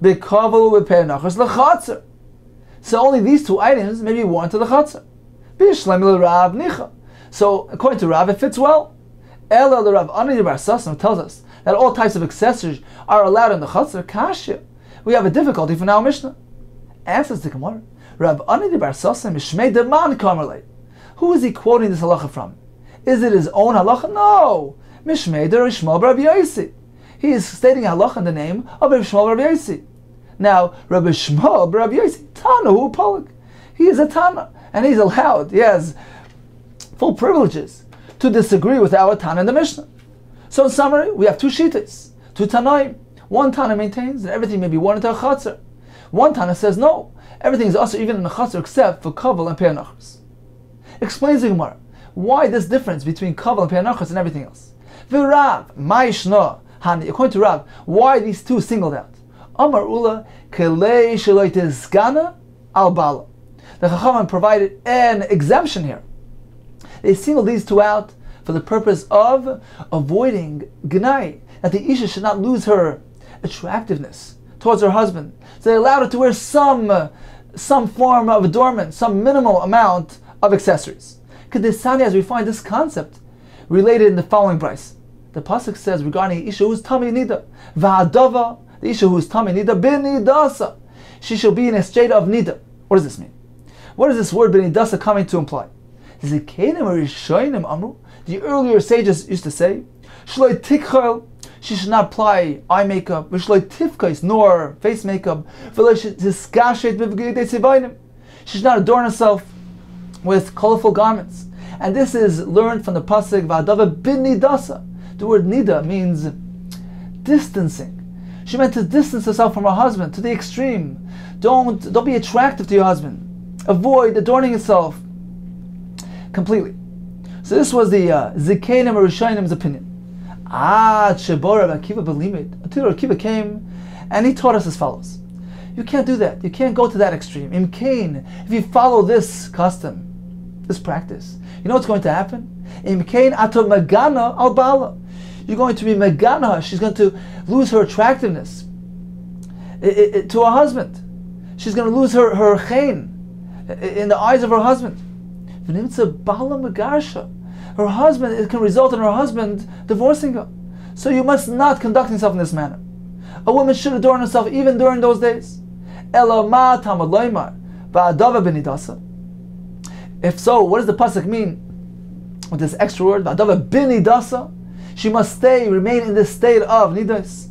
Speaker 2: Bekavel v'pei nachas lechatzar. So only these two items may be worn to the chatzar. B'shlemi l'Rav nicha. So according to Rav, it fits well. Ela l'Rav Ani bar Sasson tells us that all types of accessories are allowed in the chatzar. Kashya. We have a difficulty for now Mishnah. Answers the Gemara. Rav Ani bar Sasson mishmei deman kamerlei. Who is he quoting this halacha from? Is it his own halacha? No. Mishmei de Rishmal Rabbi Yosi. He is stating halacha in the name of Rabbi Shmuel Rabbi Yosi. Now, Rabbi Shmuel Rabbi Yosi, Tana hu Polik. He is a Tana, and he's allowed, he has full privileges to disagree with our Tana in the Mishnah. So in summary, we have two Shitas, two Tanaim. One Tana maintains that everything may be worn into a chatzar. One Tana says no, everything is also even in the chatzar except for kavel and pei nachas. Explains the Gemara, why this difference between kavel and pei nachas and everything else? V'Rav, ma'ishna, hani. According to Rav, why these two singled out? Amar Ula, kelei sheloi tizgana al bala. The Chachamim provided an exemption here. They singled these two out for the purpose of avoiding gnai, that the Isha should not lose her attractiveness towards her husband. So they allowed her to wear some form of adornment, some minimal amount of accessories. Kedesani, as we find this concept related in the following price. The pasuk says regarding Isha who is Tami Nida, Va'adava, the Isha who is Tami Nida, Binidasa. She shall be in a state of Nida. What does this mean? What is this word Binidasa coming to imply? The earlier sages used to say, Shloi Tikchel, she should not apply eye makeup, Shloi Tifkais, nor face makeup, she should not adorn herself with colorful garments. And this is learned from the pasuk Va'adava bin Nidasa. The word Nida means distancing. She meant to distance herself from her husband to the extreme. Don't be attractive to your husband. Avoid adorning yourself completely. So this was the Zikenim Rishonim opinion. Until Akiva came and he taught us as follows. You can't do that. You can't go to that extreme. Imkain, if you follow this custom, this practice, you know what's going to happen? Imkain ato magana al bala. You're going to be megana. She's going to lose her attractiveness to her husband. She's going to lose her chen in the eyes of her husband. Her husband, it can result in her husband divorcing her. So you must not conduct yourself in this manner. A woman should adorn herself even during those days. If so, what does the pasuk mean with this extra word? She must remain in this state of nidas.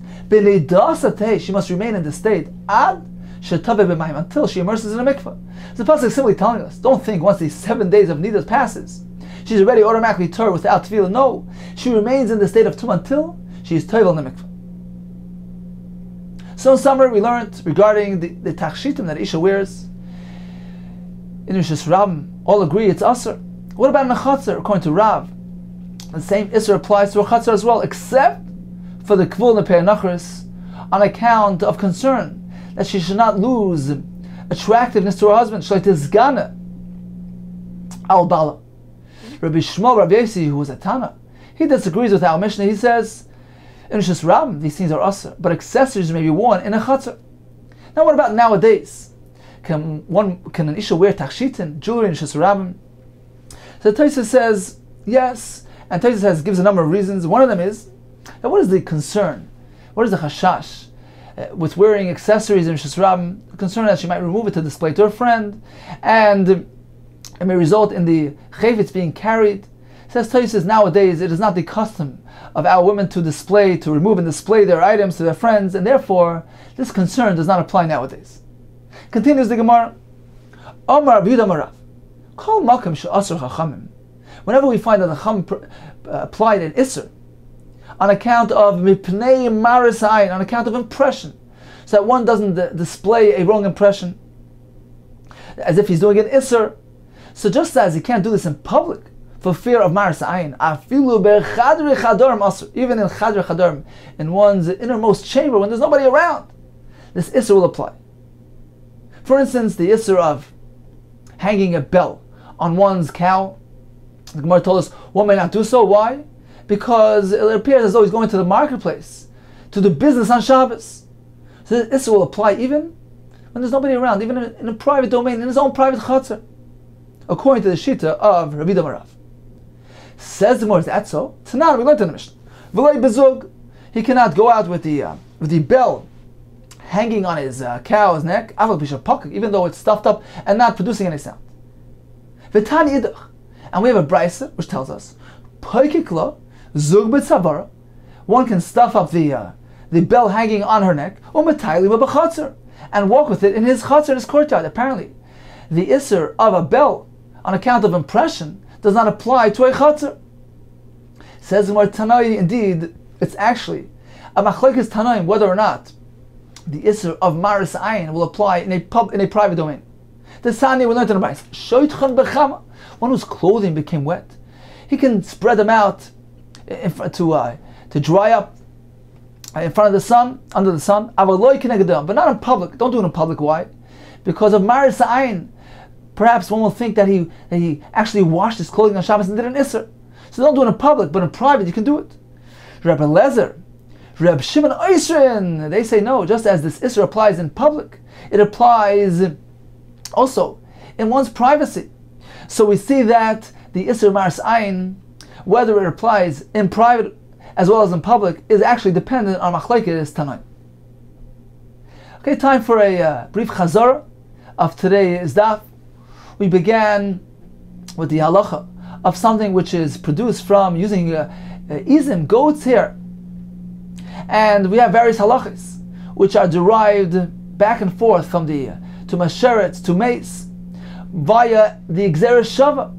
Speaker 2: She must remain in this state until she immerses in a mikveh. The pasuk is simply telling us, don't think once these 7 days of nidas passes, she's already automatically tur without tefillah. No, she remains in the state of tum until she is toivel in the mikveh. So in summary, we learned regarding the tachshitim that Isha wears in Rishus Rabim. All agree it's Asr. What about in a chatzar? According to Rav, the same Isra applies to a chatzar as well, except for the kvul and the pei nachris, on account of concern that she should not lose attractiveness to her husband. Shleit izgana al bala. Rabbi Shmuel Rabbi Yosi, who was a Tana, he disagrees with our Mishnah. He says, in Rishus Rabim, these things are Asr, but accessories may be worn in a chatzar. Now what about nowadays? Can an Isha wear tachshitin, jewelry in Rishus Rabim? So Tosfos says yes, and Tosfos gives a number of reasons. One of them is that what is the concern? What is the chashash with wearing accessories in Rishus Rabim? The concern that she might remove it to display to her friend, and it may result in the chayvitz being carried. Says Tosfos, nowadays it is not the custom of our women to remove and display their items to their friends, and therefore this concern does not apply nowadays. Continues the Gemara. Omar Rabbi Yehuda Marav, Kol Makom she'asur Chachamim. Whenever we find that the Chacham applied an Isser on account of mipnei maris ayin, on account of impression, so that one doesn't display a wrong impression, as if he's doing an Isser. So just as he can't do this in public for fear of maris ayin, afilu bechadri chadorm asur, even in chadri chadorm, in one's innermost chamber when there's nobody around, this Isser will apply. For instance, the Isser of hanging a bell on one's cow. The Gemara told us one may not do so. Why? Because it appears as though he's going to the marketplace to do business on Shabbos. So this will apply even when there's nobody around, even in a private domain, in his own private chutzner, according to the Shita of Rabbi Yehuda Marav. Says the Gemara, is that so? Tanan, we learned in the Mishnah. V'loi bezug, he cannot go out with the bell hanging on his cow's neck, even though it's stuffed up and not producing any sound. V'tani idach, and we have a brisa which tells us, poikikla zug b'tzavara, one can stuff up the bell hanging on her neck, u'matayli b'chatzar, and walk with it in his chatzar, his courtyard. Apparently, the isser of a bell on account of impression does not apply to a chatzar. Says the Tanai, indeed, it's actually a machlekes tanaim whether or not the isser of maris ayin will apply in a private domain. The Sani we learned in the Brayis, shoytchan bechama, one whose clothing became wet, he can spread them out to dry up in front of the sun, under the sun, but not in public. Don't do it in public. Why? Because of maris ayin. Perhaps one will think that he actually washed his clothing on Shabbos and did an isser. So don't do it in public, but in private you can do it. Rabbi Lezer, Reb Shimon Oisrin, they say no, just as this Isser applies in public, it applies also in one's privacy. So we see that the Isser Maris Ayin, whether it applies in private as well as in public, is actually dependent on Machlekes Tanaim. Okay, time for a brief Chazorah of today's Daf. We began with the halacha of something which is produced from using izim, goat's hair. And we have various halachas which are derived back and forth from the tumas sheretz to mace via the Gzeres Shava.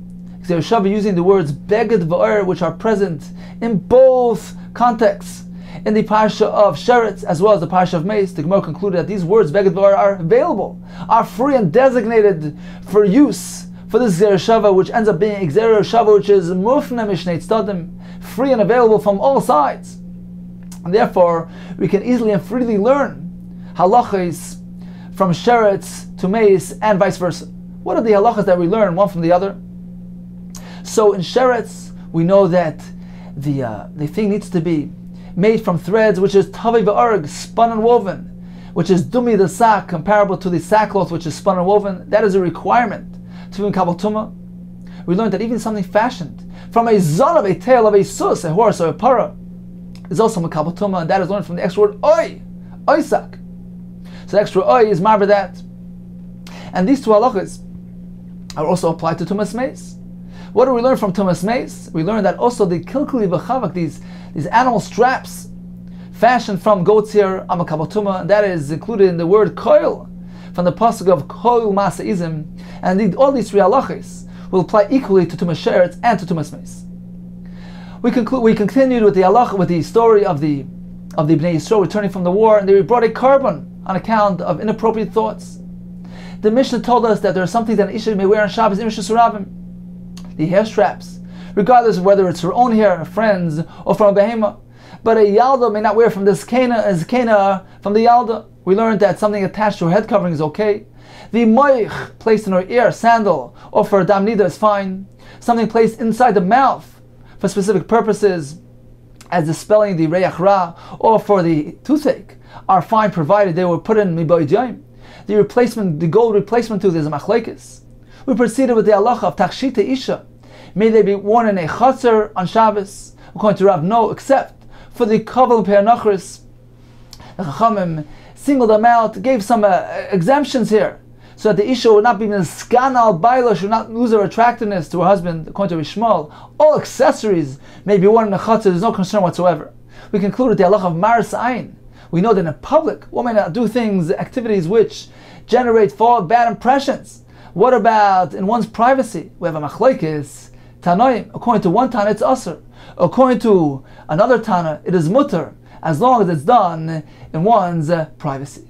Speaker 2: Gzeres Shava using the words beged va'er, which are present in both contexts. In the parsha of sheretz as well as the parsha of mace, the Gemara concluded that these words beged va'er are available, are free and designated for use for this Gzeres Shava, which ends up being a Gzeres Shava which is mufna mishnei tzadim, free and available from all sides. And therefore, we can easily and freely learn halachas from sheretz to mace and vice versa. What are the halachas that we learn one from the other? So in sheretz, we know that the thing needs to be made from threads which is tavi v'arg, spun and woven, which is dumi the sack, comparable to the sackcloth which is spun and woven. That is a requirement to be in Kabbalah Tumah. We learned that even something fashioned from a zanav, a tail of a sus, a horse or a para, is also Makabal Tumah, and that is learned from the extra word oy, oisak. So the extra oy is marber that. And these two halachas are also applied to Tumas Meis. What do we learn from Tumas Meis? We learn that also the kilkuli v'chavak, these animal straps fashioned from goat's hair on Makabal Tumah, and that is included in the word koil, from the pasuk of koil masa izim. And indeed, all these three halachas will apply equally to Tumas Sheretz and to Tumas Meis. We continued with the halach, with the story of the Bnei Yisrael returning from the war, and they brought a carbon on account of inappropriate thoughts. The Mishnah told us that there are some things that an Isha may wear on Shabbos in Rishus Rabim, the hair straps, regardless of whether it's her own hair, her friends, or from a behema. But a Yalda may not wear from the Zkena from the Yalda. We learned that something attached to her head covering is okay. The Moich placed in her ear, sandal, or for a Damnida is fine. Something placed inside the mouth for specific purposes, as dispelling the Reyach Ra, or for the toothache, are fine provided they were put in Miboy Diyim. The gold replacement tooth is a machlekes. We proceeded with the halacha of Tachshita Isha, May they be worn in a chaser on Shabbos? According to Rav, no, except for the kaval and pe'anachris. The Chachamim singled them out, gave some exemptions here, so that the Isha would not be miskanal baila, should not lose her attractiveness to her husband, according to Rishmal. All accessories may be worn in a chatzah, there's no concern whatsoever. We concluded the halacha of maris ayin. We know that in public, one may not do things, activities which generate bad impressions. What about in one's privacy? We have a machlekes, tanoim. According to one Tana, it's asur. According to another Tana, it is mutter, as long as it's done in one's privacy.